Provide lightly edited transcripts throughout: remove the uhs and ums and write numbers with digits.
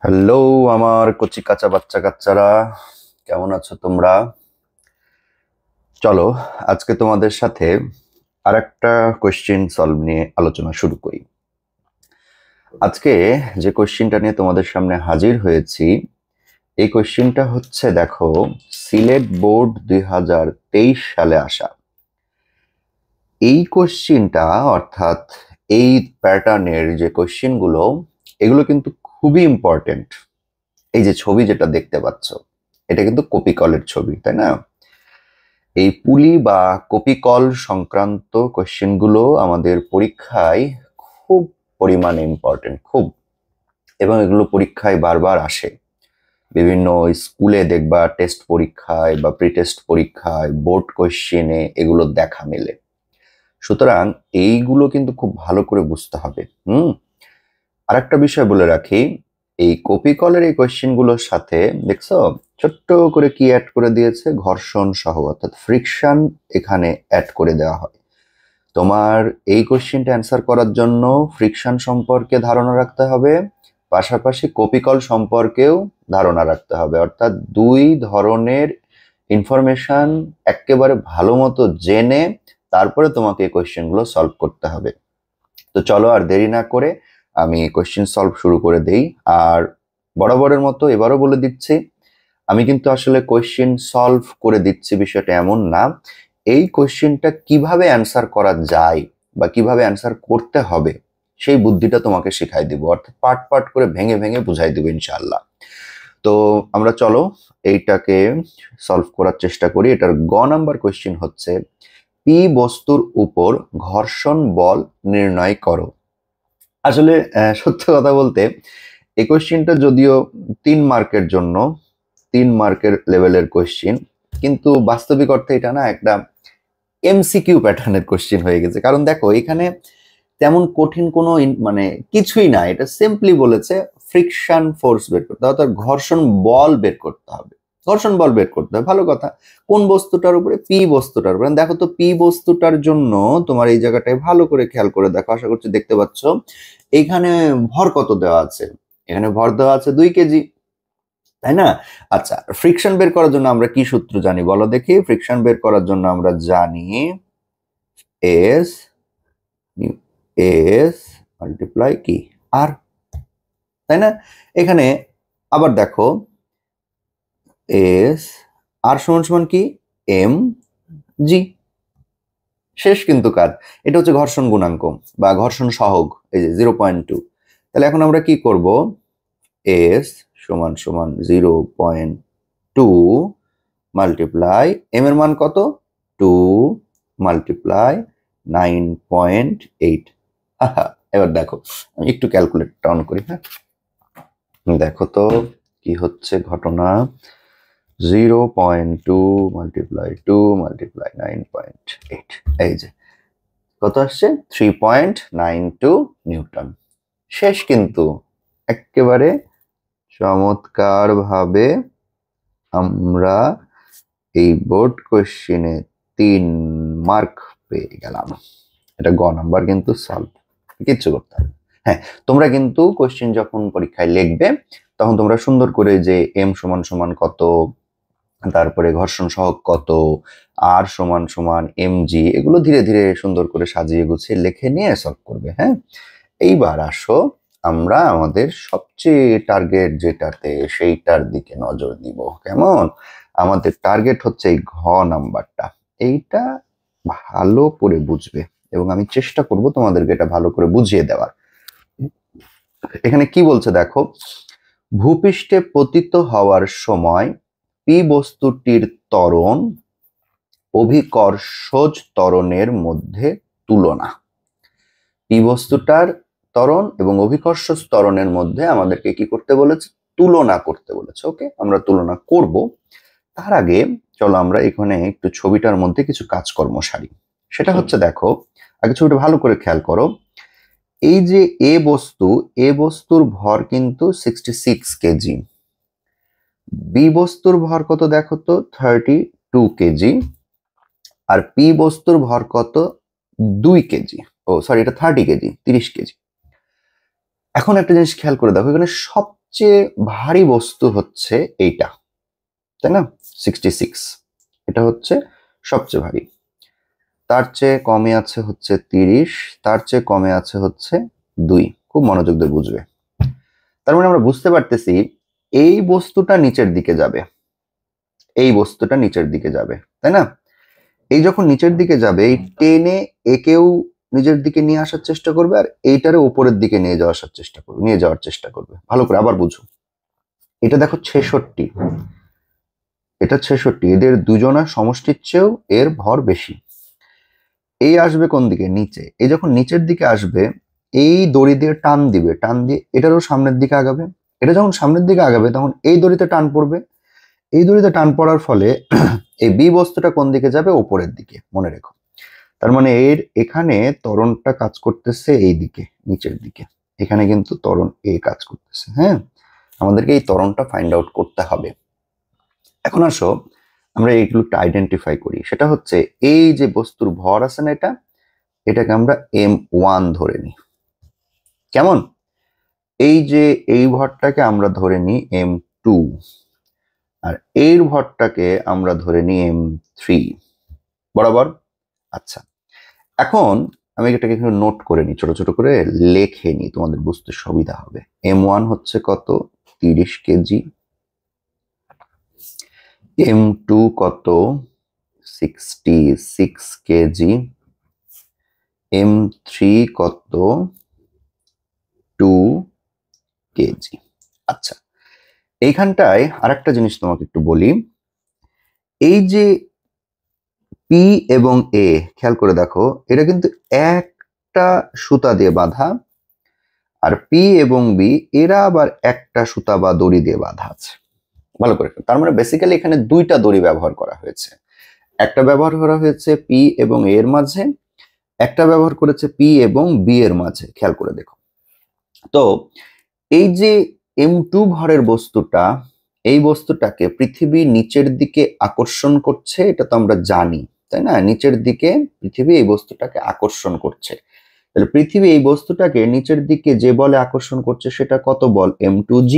Hello আমার কচি কাঁচা বাচ্চা কাচ্চারা, কেমন আছো তোমরা? চলো আজকে তোমাদের সাথে আরেকটা কোশ্চেন সলভ নিয়ে আলোচনা শুরু করি। আজকে যে কোশ্চেনটা নিয়ে তোমাদের সামনে হাজির হয়েছি, এই কোশ্চেনটা হচ্ছে দেখো, সিলেট বোর্ড 2023 সালে আসা এই কোশ্চেনটা, অর্থাৎ এই প্যাটার্নের যে কোশ্চেনগুলো, এগুলো কিন্তু খুবই ইম্পর্টেন্ট। এই যে ছবি যেটা দেখতে পাচ্ছ, এটা কিন্তু কপি কলের ছবি, তাই না? এই পুলি বা কপি কল সংক্রান্ত কোশ্চেনগুলো আমাদের পরীক্ষায় খুব পরিমাণে ইম্পর্টেন্ট, খুব। এবং এগুলো পরীক্ষায় বারবার আসে। বিভিন্ন স্কুলে দেখবা টেস্ট পরীক্ষায় বা প্রি টেস্ট পরীক্ষায়, বোর্ড কোশ্চেনে এগুলো দেখা মেলে। সুতরাং এইগুলো কিন্তু খুব ভালো করে বুঝতে হবে। আরেকটা বিষয় বলে রাখি, এই কপি কলের এই কোশ্চেন গুলোর সাথে দেখছো ছোট্ট করে কি অ্যাড করে দিয়েছে, ঘর্ষণ সহ, অর্থাৎ ফ্রিকশন এখানে অ্যাড করে দেওয়া হয়। তোমার এই কোশ্চেনটা অ্যান্সার করার জন্য ফ্রিকশন সম্পর্কে ধারণা রাখতে হবে, পাশাপাশি কপি কল সম্পর্কেও ধারণা রাখতে হবে। অর্থাৎ দুই ধরনের ইনফরমেশন একেবারে ভালো মতো জেনে তারপরে তোমাকে এই কোশ্চেন গুলো সলভ করতে হবে। তো চলো আর দেরি না করে আমি কোশ্চেন সলভ শুরু করে দেই। আর বরাবরের মতো এবারও বলে দিচ্ছি, আমি কিন্তু আসলে কোশ্চেন সলভ করে দিচ্ছি বিষয়টা এমন না। এই কোশ্চেনটা কিভাবে অ্যান্সার করা যায় বা কিভাবে অ্যান্সার করতে হবে সেই বুদ্ধিটা তোমাকে শেখাই দিব, অর্থাৎ পার্ট পার্ট করে ভেঙে ভেঙে বুঝাই দিব ইনশাআল্লাহ। তো আমরা চলো এইটাকে সলভ করার চেষ্টা করি। এটার নাম্বার কোশ্চেন হচ্ছে, পি বস্তুর উপর ঘর্ষণ বল নির্ণয় করো। আসলে সত্য কথা বলতে এই কোশ্চেনটা যদিও 3 মার্কের জন্য, 3 মার্কের লেভেলের কোশ্চেন, কিন্তু বাস্তবিক অর্থে এটা না একটা এমসিকিউ প্যাটার্নের কোশ্চেন হয়ে গেছে। কারণ দেখো এখানে তেমন কঠিন কোনো মানে কিছুই না, এটা সিম্পলি বলেছে ফ্রিকশন ফোর্স বের করতে হবে, অর্থাৎ ঘর্ষণ বল বের করতে হবে। ঘর্ষণ বল বের করতে হবে, ভালো কথা। কোন বস্তুটার উপরে? পি বস্তুটার উপরে। দেখো তো পি বস্তুটার জন্য তোমার এই জায়গাটায় ভালো করে খেয়াল করে দেখো, আশা করছি দেখতে পাচ্ছ এইখানে ভর কত দেওয়া আছে। এখানে ভর দেওয়া আছে 2 কেজি, তাই না? আচ্ছা, ফ্রিকশন বের করার জন্য আমরা কি সূত্র জানি বলো দেখি? ফ্রিকশন বের করার জন্য আমরা জানি এস এস মাল্টিপ্লাই কি আর, তাই না? এখানে আবার দেখো এস আর সমান সমান কি এম জি। শেষ কিন্তু কাজ। এটা হচ্ছে ঘর্ষণ গুণাঙ্ক বা ঘর্ষণ সহগ, এই যে 0.2। তাহলে এখন আমরা কি করব? এস সমান সমান 0.2 মাল্টিপ্লাই এম এর মান কত? 2 মাল্টিপ্লাই 9.8। এবার দেখো আমি একটু ক্যালকুলেটরটা অন করি। হ্যাঁ, দেখো তো কি হচ্ছে ঘটনা। 0.2 মাল্টিপ্লাই 2 মাল্টিপ্লাই 9.8, এই যে কত আসছে? 3.92 নিউটন। শেষ কিন্তু। একেবারে চমৎকার ভাবে আমরা এই বোর্ড কোশ্চেনে 3 মার্ক পেয়ে গেলাম। এটা নাম্বার কিন্তু সলভ, কিচ্ছু করতে হবে। হ্যাঁ, তোমরা কিন্তু কোশ্চেন যখন পরীক্ষায় লিখবে তখন তোমরা সুন্দর করে যে এম সমান সমান কত, তারপরে ঘর্ষণ সহগ কত, আর সমান সমান এম জি, এগুলো ধীরে ধীরে সুন্দর করে সাজিয়ে গুছিয়ে লিখে নিয়ে সলভ করবে। হ্যাঁ, এইবার আসো আমরা আমাদের সবচেয়ে টার্গেট যেটাতে, সেইটার দিকে নজর দিব। কেমন? আমাদের টার্গেট হচ্ছে এই নাম্বারটা। এইটা ভালো করে বুঝবে এবং আমি চেষ্টা করব তোমাদেরকে এটা ভালো করে বুঝিয়ে দেওয়ার। এখানে কি বলছে দেখো, ভূপৃষ্ঠে পতিত হওয়ার সময় পি বস্তুটির ত্বরণ অভিকর্ষজ ত্বরণের মধ্যে তুলনা। পি বস্তুটার ত্বরণ এবং অভিকর্ষজ ত্বরণের মধ্যে আমাদেরকে কি করতে বলেছে? তুলনা করতে বলেছে। ওকে, আমরা তুলনা করব। তার আগে চলো আমরা এখানে একটু ছবিটার মধ্যে কিছু কাজকর্ম সারি। সেটা হচ্ছে দেখো, আগে ছবিটা ভালো করে খেয়াল করো। এই যে এ বস্তুর ভর কিন্তু 66 কেজি। বি বস্তুর ভর কত দেখো তো? 32 কেজি। আর পি বস্তুর ভর কত? 2 কেজি। ও সরি, এটা 30 কেজি, 30 কেজি। এখন একটা জিনিস খেয়াল করে দেখো, এখানে সব সবচেয়ে ভারী বস্তু হচ্ছে এইটা, তাই না? 66, এটা হচ্ছে সবচেয়ে ভারী। তার চেয়ে কমে আছে হচ্ছে 30, তার চেয়ে কমে আছে হচ্ছে 2। খুব মনোযোগ দিয়ে বুঝবে। তার মানে আমরা বুঝতে পারতেছি এই বস্তুটা নিচের দিকে যাবে, এই বস্তুটা নিচের দিকে যাবে, তাই না? এই যখন নিচের দিকে যাবে, এই টেনে একেও নিজের দিকে নিয়ে আসার চেষ্টা করবে, আর এইটারে উপরের দিকে নিয়ে যাওয়ার চেষ্টা করবে। ভালো করে আবার বুঝো। এটা দেখো 66, এটা 66, এদের দুজনের সমষ্টির চেয়েও এর ভর বেশি। এই আসবে কোন দিকে? নিচে। এই যখন নিচের দিকে আসবে, এই দড়ি দিয়ে টান দিবে, টান দিয়ে এটারও সামনের দিকে আগাবে। এটা যখন সামনের দিকে আগাবে তখন এই দড়িতে টান পড়বে, এই দড়িতে টান পড়ার ফলে এই বি বস্তুটা কোন দিকে যাবে? উপরের দিকে, মনে রেখো। তার মানে এর এখানে ত্বরণটা কাজ করতেছে এই দিকে, নিচের দিকে। এখানে কিন্তু ত্বরণ এ কাজ করতেছে। হ্যাঁ, আমাদেরকে এই ত্বরণটা ফাইন্ড আউট করতে হবে। এখন আসো আমরা এইগুলোকে আইডেন্টিফাই করি। সেটা হচ্ছে এই যে বস্তুর ভর আছে না, এটাকে আমরা m1 ধরে নিই। কেমন? এই যে এই ভরটাকে আমরা ধরে নিই m2, আর এর ভরটাকে আমরা ধরে নিই m3, বরাবর। আচ্ছা, এখন আমি এটাকে একটু নোট করে নিই, ছোট ছোট করে লেখে নিই, তোমাদের বুঝতে সুবিধা হবে। m1 হচ্ছে কত? 30 কেজি। m2 কত? 66 কেজি। m3 কত? 2 কেজি। আচ্ছা, এইখানটায় আরেকটা জিনিস তোমাকে একটু বলি। এই যে পি এবং এ, খেয়াল করে দেখো, এটা কিন্তু একটা সুতা দিয়ে বাঁধা, আর পি এবং বি এরা আবার একটা সুতা বা দড়ি দিয়ে বাঁধা আছে। ভালো করে, তার মানে বেসিক্যালি এখানে দুইটা দড়ি ব্যবহার করা হয়েছে। একটা ব্যবহার করা হয়েছে পি এবং এর মাঝে, একটা ব্যবহার করেছে পি এবং বি এর মাঝে। খেয়াল করে দেখো তো, এই যে m2 ভরের বস্তুটা, এই বস্তুটাকে পৃথিবী নিচের দিকে আকর্ষণ করছে, এটা তো আমরা জানি, তাই না? নিচের দিকে পৃথিবী এই বস্তুটাকে আকর্ষণ করছে। তাহলে পৃথিবী এই বস্তুটাকে নিচের দিকে যে বলে আকর্ষণ করছে সেটা কত বল? m2g।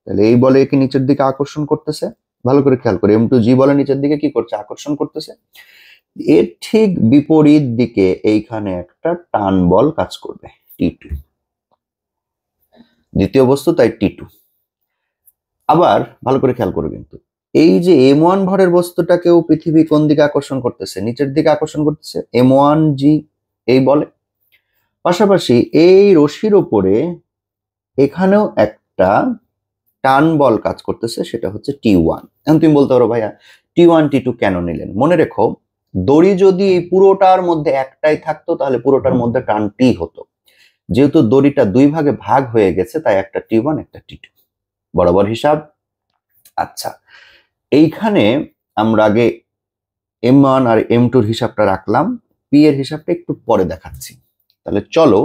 তাহলে এই বলে একে নিচের দিকে আকর্ষণ করতেছে। ভালো করে খেয়াল করে, m2g বলে নিচের দিকে কি করছে? আকর্ষণ করতেছে। এর ঠিক বিপরীত দিকে এইখানে একটা টান বল কাজ করবে, t2। দ্বিতীয় বস্তু, তাই t2। আবার ভালো করে খেয়াল করো কিন্তু, এই যে m1 ভরের বস্তুটাকেও পৃথিবী কোন দিকে আকর্ষণ করতেছে? নিচের দিকে আকর্ষণ করতেছে, m1g এই বলে। পাশাপাশি এই রশির উপরে এখানেও একটা টান বল কাজ করতেছে, সেটা হচ্ছে t1। এখন তুমি বলতে পারো, ভাইয়া t1 t2 কেন নিলেন? মনে রেখো, দড়ি যদি এই পুরোটার মধ্যে একটাই থাকতো তাহলে পুরোটার মধ্যে টান t হতো। যেহেতু দড়িটা দুই ভাগে ভাগ হয়ে গেছে, তাই একটা t1 একটা t2, বরাবর হিসাব। আচ্ছা, এইখানে আমরা আগে m1 আর m2 এর হিসাবটা রাখলাম, পি এর হিসাবটা একটু পরে দেখাচ্ছি। তাহলে চলো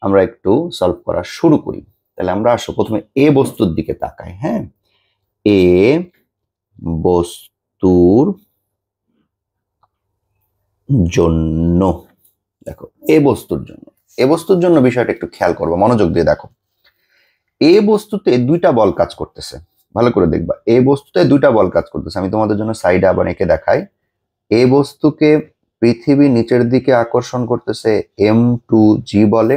আমরা একটু সলভ করা শুরু করি। তাহলে আমরা আসো প্রথমে এ বস্তুর দিকে তাকাই। হ্যাঁ, এ বস্তুর জন্য, দেখো এ বস্তুর জন্য, এ বস্তুর জন্য বিষয়টা একটু খেয়াল করবো, মনোযোগ দিয়ে দেখো। এ বস্তুতে দুইটা বল কাজ করতেছে, ভালো করে দেখবা। এ বস্তুতে দুইটা বল কাজ করতেছে, আমি তোমাদের জন্য সাইডে আবার এঁকে দেখাই। এ বস্তুকে পৃথিবী নিচের দিকে আকর্ষণ করতেছে m2g বলে,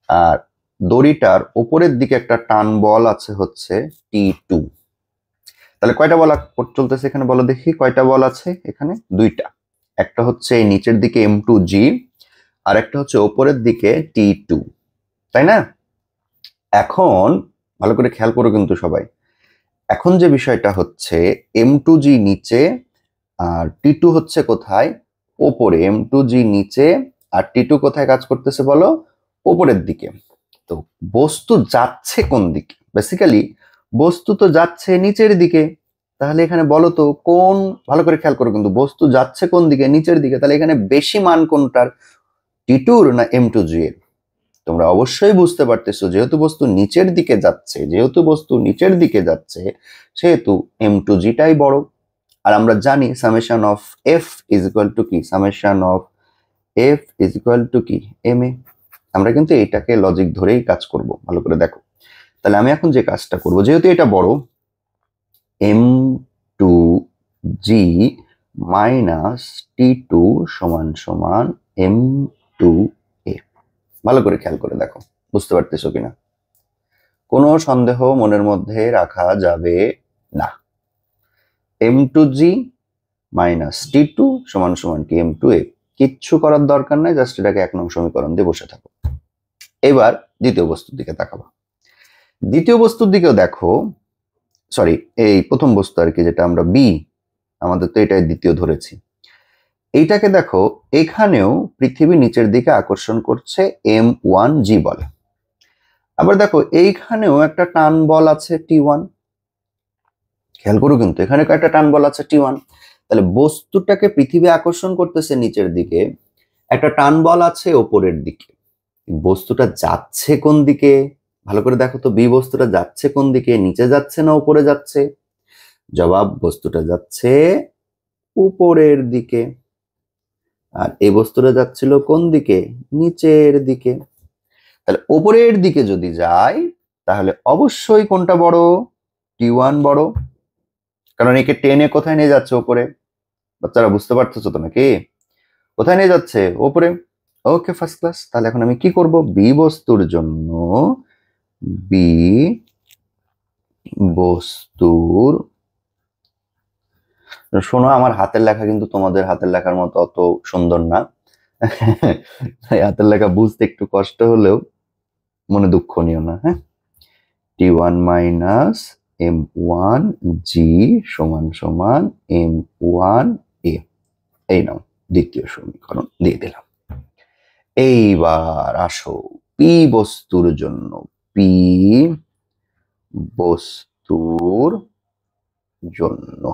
আর দড়িটার উপরের দিকে একটা টান বল আছে হচ্ছে t2। তাহলে কয়টা বল চলতেছে এখানে বলো দেখি? কয়টা বল আছে এখানে? দুইটা। একটা হচ্ছে নিচের দিকে m2g, আর একটা হচ্ছে উপরের দিকে t2, তাই না? এখন ভালো করে খেয়াল করো কিন্তু সবাই, এখন যে বিষয়টা হচ্ছে m2g নিচে আর t2 হচ্ছে কোথায়? ওপরে। m2g নিচে আর t2 কোথায় কাজ করতেছে বলো? ওপরের দিকে। তো বস্তু যাচ্ছে কোন দিকে? বেসিক্যালি বস্তু তো যাচ্ছে নিচের দিকে। তাহলে এখানে বলো তো কোন, ভালো করে খেয়াল করো কিন্তু, বস্তু যাচ্ছে কোন দিকে? নিচের দিকে। তাহলে এখানে বেশি মান কোনটার? t2 না m2g এর? তোমরা অবশ্যই বুঝতে পারতেছো, যেহেতু বস্তু নিচের দিকে যাচ্ছে, সেহেতু m2g টাই বড়। আর আমরা জানি summation of f is equal to কি? Summation of f is equal to কি? ma। আমরা কিন্তু এটাকে লজিক ধরেই কাজ করব, ভালো করে দেখো। তাহলে আমি এখন যে কাজটা করব, যেহেতু এটা বড়, m2g মাইনাস t2 সমান সমান m2a। ভালো করে খেয়াল করে দেখো, বুঝতে পারতেছো কিনা? কোনো সন্দেহ মনের মধ্যে রাখা যাবে না। m2g মাইনাস t2 সমান সমান কি m2a। কিচ্ছু করার দরকার নাই, জাস্ট এটাকে 1 নং সমীকরণ দিয়ে বসে থাকো। এবার দ্বিতীয় বস্তুর দিকে তাকাবো। দ্বিতীয় বস্তুর দিকেও দেখো, সরি এই প্রথম বস্তু আর কি, যেটা আমরা বি, আমাদের তো এটাই দ্বিতীয় ধরেছি। এইটাকে দেখো, এখানেও পৃথিবী নিচের দিকে আকর্ষণ করছে m1g বলে। আবার দেখো এইখানেও একটা টান বল আছে t1, খেয়াল করো কিন্তু এখানে একটা টান বল আছে t1। তাহলে বস্তুটাকে পৃথিবী আকর্ষণ করতেছে নিচের দিকে, একটা টান বল আছে ওপরের দিকে। বস্তুটা যাচ্ছে কোন দিকে? ভালো করে দেখো তো, বি বস্তুটা যাচ্ছে কোন দিকে? নিচে যাচ্ছে না উপরে যাচ্ছে? জবাব, বস্তুটা যাচ্ছে উপরের দিকে। আর এই বস্তুটা যাচ্ছিল কোন দিকে? নিচের দিকে। তাহলে উপরের দিকে যদি যায়, তাহলে অবশ্যই কোনটা বড়? t1 বড়, কারণ একে টেনে কোথায় নিয়ে যাচ্ছে? উপরে। বাচ্চারা বুঝতে পারতেছো তো নাকি? কোথায় নিয়ে যাচ্ছে? উপরে। ওকে, ফার্স্ট ক্লাস। তাহলে এখন আমি কি করব? বি বস্তুর জন্য, বি বস্তুর, শোনো আমার হাতের লেখা কিন্তু তোমাদের হাতের লেখার মতো অত সুন্দর না, তাই হাতের লেখা বুঝতে একটু কষ্ট হলেও মনে দুঃখ নিও না। হ্যাঁ, t1 মাইনাস m1g সমান সমান m1a। এই নাও দ্বিতীয় সমীকরণ দিয়ে দিলাম। এইবার আসো পি বস্তুর জন্য, পি বস্তুর জন্য।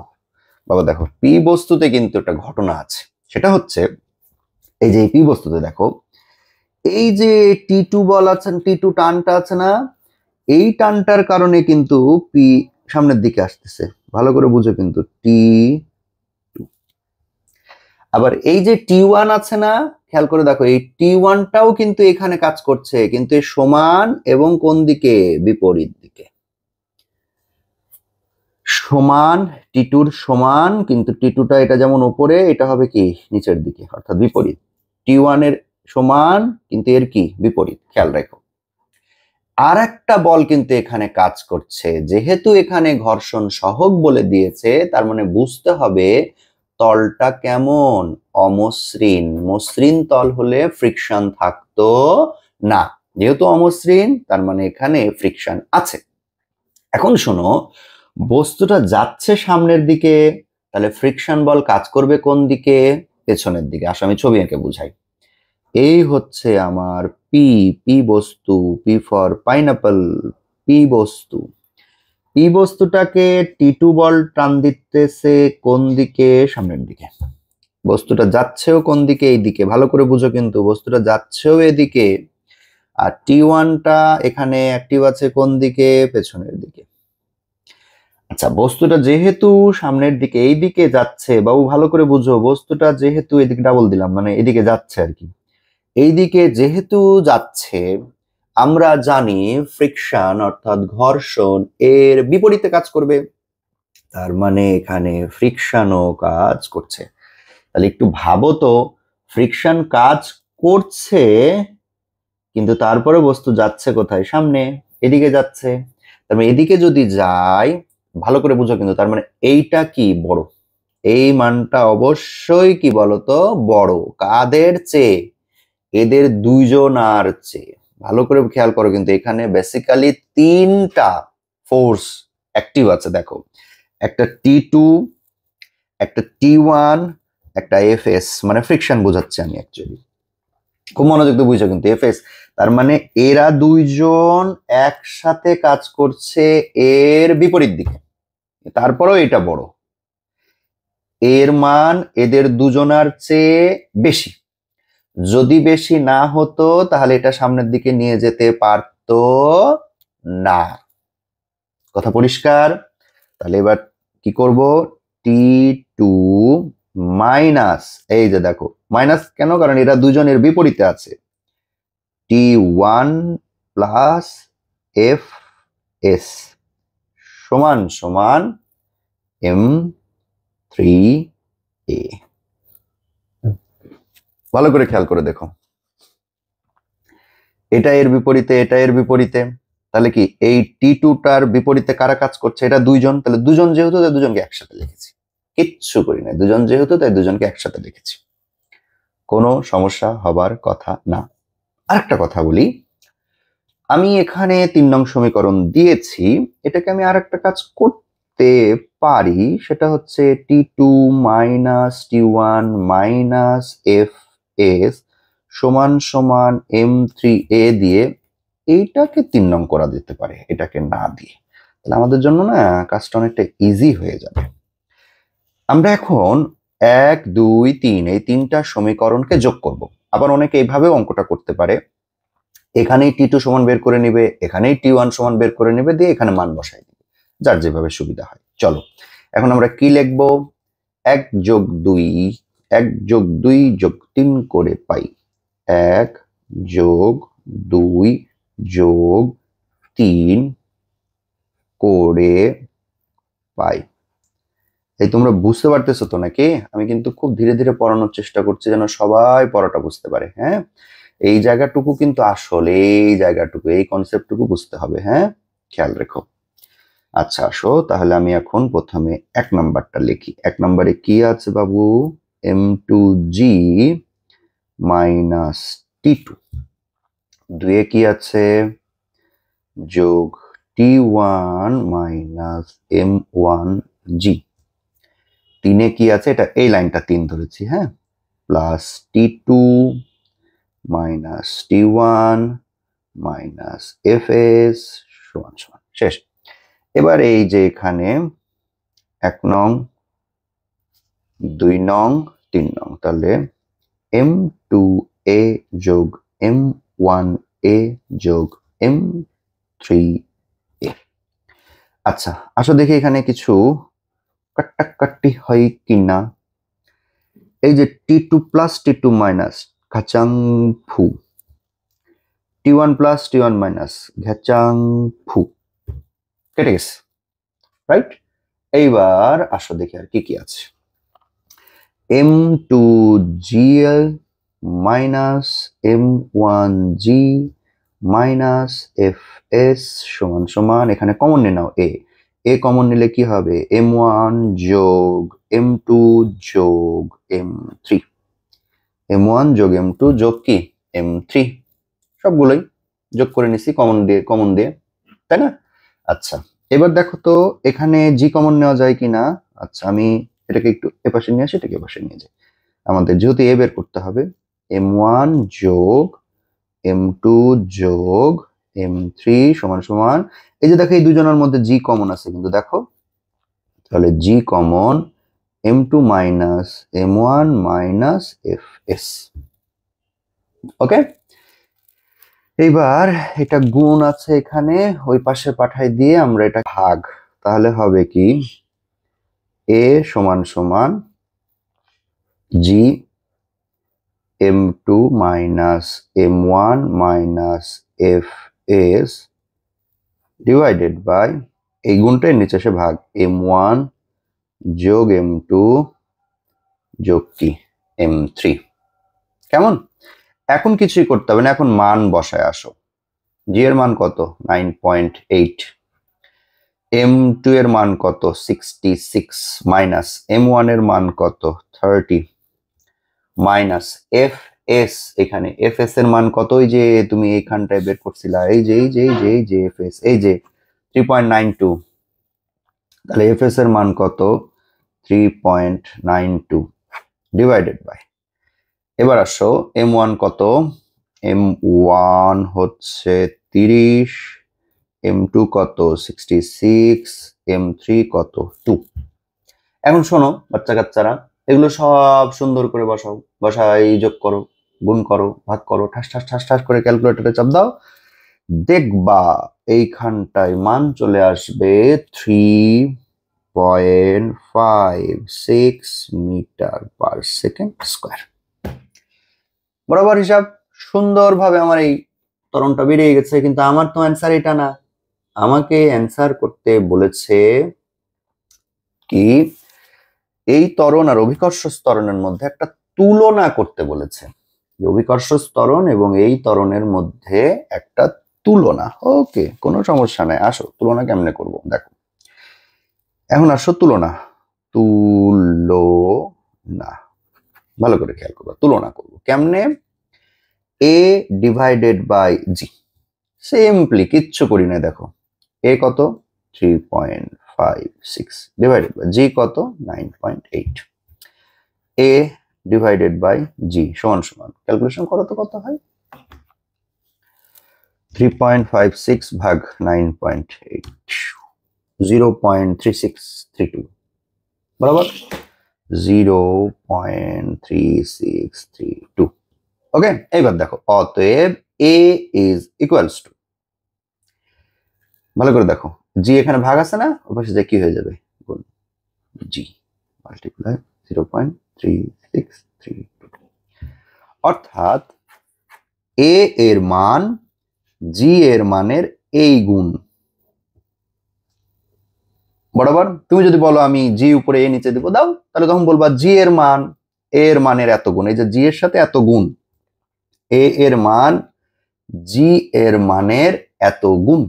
বাবা দেখো, পি বস্তুতে কিন্তু একটা ঘটনা আছে, সেটা হচ্ছে এই যে পি বস্তুতে দেখো, এই যে টি2 বল আছে, টি2 টানটা আছে না, এই টানটার কারণে কিন্তু পি সামনের দিকে আসতেছে। ভালো করে বুঝো কিন্তু, টি2। আবার এই যে টি1 আছে না, খেয়াল করে দেখো, এই টি1টাও কিন্তু এখানে কাজ করছে, কিন্তু সমান এবং কোন দিকে? বিপরীত দিকে। সমান, টি2র সমান, কিন্তু টি2টা এটা যেমন উপরে, এটা হবে কি নিচের দিকে, অর্থাৎ বিপরীত। টি1 এর সমান, কিন্তু এর কি? বিপরীত। খেয়াল রাখো। আর একটা বল কিন্তু এখানে কাজ করছে, যেহেতু এখানে ঘর্ষণ সহগ বলে দিয়েছে, তার মানে বুঝতে হবে তলটা কেমন? অমসৃণ। মসৃণ তল হলে ফ্রিকশন থাকতো না, যেহেতু অমসৃণ তার মানে এখানে ফ্রিকশন আছে। এখন শোনো, বস্তুটা যাচ্ছে সামনের দিকে, তাহলে ফ্রিকশন বল কাজ করবে কোন দিকে? পেছনের দিকে। আসলে আমি ছবি এঁকে বুঝাই। এই হচ্ছে আমার পি, পি বস্তু, পি ফর পাইনাপল, পি বস্তু। পি বস্তুটাকে টি2 বল টান দিতেছে কোন দিকে? সামনের দিকে। বস্তুটা যাচ্ছেও কোন দিকে? এই দিকে। ভালো করে বুঝো কিন্তু, বস্তুটা যাচ্ছেও এদিকে। আর টি1টা এখানে অ্যাক্টিভ আছে কোন দিকে? পেছনের দিকে। আচ্ছা, বস্তুটা যেহেতু সামনের দিকে, এই দিকে যাচ্ছে, বাবু ভালো করে বুঝো, বস্তুটা যেহেতু এদিকে, ডাবল দিলাম মানে এদিকে যাচ্ছে আর কি, এইদিকে যেহেতু যাচ্ছে, আমরা জানি ফ্রিকশন অর্থাৎ ঘর্ষণ এর বিপরীতে কাজ করবে, তার মানে এখানে ফ্রিকশনও কাজ করছে। তাহলে একটু ভাবো তো, ফ্রিকশন কাজ করছে, কিন্তু তারপরে বস্তু যাচ্ছে কোথায়? সামনে, এদিকে যাচ্ছে। তার মানে এদিকে যদি যায়, ভালো করে বুঝো কিন্তু, তার মানে এইটা কি? বড়। এই মানটা অবশ্যই কি বলতো? বড়। কাদের চেয়ে? এদের দুইজনার চেয়ে। ভালো করে খেয়াল করো কিন্তু, এখানে বেসিক্যালি তিনটা ফোর্স অ্যাক্টিভ আছে। দেখো, একটা টি2, একটা টি1, একটা এফএস, মানে ফ্রিকশন বোঝাচ্ছে আমি অ্যাকচুয়ালি, খুব মনোযোগ দিয়ে বুঝছো কিন্তু, এফএস। তার মানে এরা দুইজন একসাথে কাজ করছে এর বিপরীত দিকে, তারপরেও এটা বড়। এর মান এদের দুজনার চেয়ে বেশি। যদি বেশি না হতো তাহলে এটা সামনের দিকে নিয়ে যেতে পারতো না। কথা পরিষ্কার? তাহলে এবার কি করব? টি2 মাইনাস, এই যে দেখো মাইনাস কেন? কারণ এরা দুজনের বিপরীতে আছে। টি1 প্লাস এফ এস সমান সমান M3A। ভালো করে খেয়াল করে দেখো, এটা এর বিপরীতে, এটা এর বিপরীতে, তাহলে কি এই T2টার বিপরীতে কারা কাজ করছে? এটা দুইজন, তাহলে দুজন যেহেতু তাই দুজনকে একসাথে লিখেছি, কিচ্ছু করি না, দুজন যেহেতু তাই দুজনকে একসাথে লিখেছি, কোনো সমস্যা হবার কথা না। আরেকটা কথা বলি, আমি এখানে 3 নং সমীকরণ দিয়েছি, এটাকে আমি আরেকটা কাজ করতে পারি, সেটা হচ্ছে T2 minus T1 minus FS সমান সমান M3A দিয়ে এইটাকে 3 নং করা যেতে পারে, এটাকে না দিয়ে। তাহলে আমাদের জন্য না কাজটা অনেকটা ইজি হয়ে যাবে। আমরা এখন 1 2 3 এই 3টা সমীকরণকে যোগ করব। আবার অনেকে এইভাবে অঙ্কটা করতে পারে, এখানেই T2 সমান বের করে নেবে, এখানেই T1 সমান বের করে নেবে, দিয়ে এখানে মান বসাই দিবে, যার যেভাবে সুবিধা হয়। চলো এখন আমরা কি লিখব? 1 যোগ 2 1 যোগ 2 যোগ 3 করে পাই 1 যোগ 2 যোগ 3 করে পাই। এই তোমরা বুঝতে পারতেছো তো নাকি? আমি কিন্তু খুব ধীরে ধীরে পড়ানোর চেষ্টা করছি যেন সবাই পড়াটা বুঝতে পারে। হ্যাঁ, এই জায়গাটুকু কিন্তু আসলে এই জায়গাটুকু, এই কনসেপ্টটুকু বুঝতে হবে। হ্যাঁ, খেয়াল রেখো। আচ্ছা আসো তাহলে আমি এখন প্রথমে 1 নাম্বারটা লিখি। 1 নাম্বারে কি আছে বাবু? M2G minus T2। 2 এ কি আছে? যোগ T1 মাইনাস M1G। 3 এ কি আছে? এটা এই লাইনটা 3 ধরেছি, হ্যাঁ, plus T2 minus T1 minus FS সমান সমান শেষ। এবার এই যে এখানে 1 নং 2 নং 3 নং, তাহলে M2A যোগ M1A যোগ M3A। আচ্ছা আসো দেখি এখানে কিছু কাট্টাকাট্টি হয় কিনা। এই যে T2 প্লাস T2 মাইনাস ঘাচাং ফু, T1 প্লাস T1 মাইনাস ঘাচাং ফু, কেটে গেছে, রাইট? এইবার আসো দেখি আর কি কি আছে। M2GL minus M1G minus FS সমান সমান, এখানে কমন নিয়ে নাও এ কমন নিলে কি হবে? M1 যোগ M2 যোগ M3, M1 যোগ M2 যোগ কি M3, সবগুলোই যোগ করে নিছি কমন দিয়ে, তাই না? আচ্ছা এবার দেখো তো এখানে জি কমন নেওয়া যায় কিনা। আচ্ছা আমি এটাকে একটু এপাশে নিয়ে আসি, এটাকে এপাশে নিয়ে যাই। আমাদের যেহেতু এ বের করতে হবে, M1 যোগ M2 যোগ M3 সমান সমান, এই যে দেখো এই দুজনের মধ্যে জি কমন আছে কিন্তু দেখো, তাহলে g common M2 minus M1 minus FS। Okay, এইবার এটা গুণ আছে এখানে, ওই পাশে পাঠাই দিয়ে আমরা এটা ভাগ, তাহলে হবে কি A সমান সমান G M2 minus M1 minus FS divided by, এই গুণটা এর নিচে এসে ভাগ, M1 যোগ M2 যোগ কি M3। কেমন? এখন কিছুই করতে হবে না, এখন মান বসায় আসো। জি এর মান কত? 9.8, M2 এর মান কত? 66, মাইনাস M1 এর মান কত? 30, মাইনাস FS, এখানে FS এর মান কত? ওই যে তুমি এইখানটায় বের করছিলা, এই যে FS, এই যে 3.92, তাহলে FS এর মান কত? 3.92 ডিভাইডেড বাই, এবার আসো M1 কত? M1 হচ্ছে 30, M2 কত? 66, M3 কত? 2। এখন শোনো বাচ্চা কাচ্চারা, এগুলো সব সুন্দর করে বসাও, বসাই যোগ করো, গুণ করো, ভাগ করো, ঠাস ঠাস ঠাস ঠাস করে ক্যালকুলেটরে চাপ দাও, দেখবা এইখানটায় মান চলে আসবে 3.56 মিটার পার সেকেন্ড স্কোয়ার। বরাবর হিসাব সুন্দরভাবে আমার এই ত্বরণটা বেরিয়ে গেছে, কিন্তু আমার তো অ্যান্সার এটা না, আমাকে অ্যান্সার করতে বলেছে কি এই ত্বরণ আর অভিকর্ষ ত্বরণের মধ্যে একটা তুলনা করতে বলেছে। অভিকর্ষ ত্বরণ এবং এই ত্বরণের মধ্যে একটা তুলনা। ওকে, কোনো সমস্যা নাই, আসো তুলনা কেমনে করব দেখো। এখন আসো তুলনা, তুলনা ভালো করে খেয়াল করবো। তুলনা করব কেমনে? এ ডিভাইডেড বাই জি, সিম্পলি কিচ্ছু করি না। দেখো এ কত 3.56 ডিভাইডেড বাই জি কত 9.8। এ ডিভাইডেড বাই জি সমান সমান ক্যালকুলেশন করো তো কত হয়। 3.56 ভাগ 9.8 0.3632 বরাবর 0.3632। ওকে, এইবার দেখো অতএব এ ইজ ইকুয়ালস টু, ভালো করে দেখো, জি এখানে ভাগ আছে না, ওপাশে যে কি হয়ে যাবে গুণ জি মাল্টিপ্লাই 0.3632, অর্থাৎ এ এর মান জি এর মানের এই গুণ বরাবর। তুমি যদি বলো আমি জি উপরে এ নিচে দিব দাও, তাহলে তখন বলবা জি এর মান এর মানের এত গুণ, এই যে জি এর সাথে এত গুণ, এ এর মান জি এর মানের এত গুণ।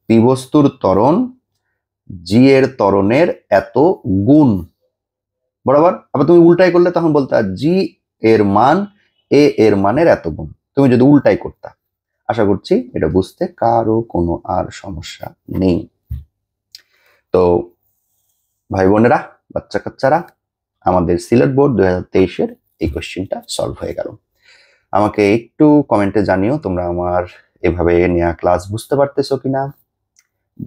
পি বস্তুর ত্বরণ জি এর ত্বরণের এত গুণ বরাবর। আবার তুমি উল্টাই করলে তখন বলতা জি এর মান এ এর মানের এত গুণ, তুমি যদি উল্টাই করতা। আশা করছি এটা বুঝতে কারো কোনো আর সমস্যা নেই। তো ভাই বোনেরা, বাচ্চা কাচ্চারা, আমাদের সিলেট বোর্ড 2023-এর এই কোশ্চেনটা সলভ হয়ে গেল। আমাকে একটু কমেন্টে জানিও তোমরা আমার এভাবে নেওয়া ক্লাস বুঝতে পারতেছো কিনা,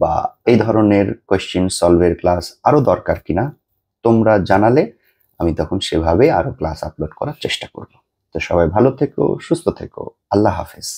বা এই ধরনের কোশ্চেন সলভের ক্লাস আরো দরকার কিনা। তোমরা জানালে আমি তখন সেভাবে আরো ক্লাস আপলোড করার চেষ্টা করব। তো সবাই ভালো থেকো, সুস্থ থেকো, আল্লাহ হাফেজ।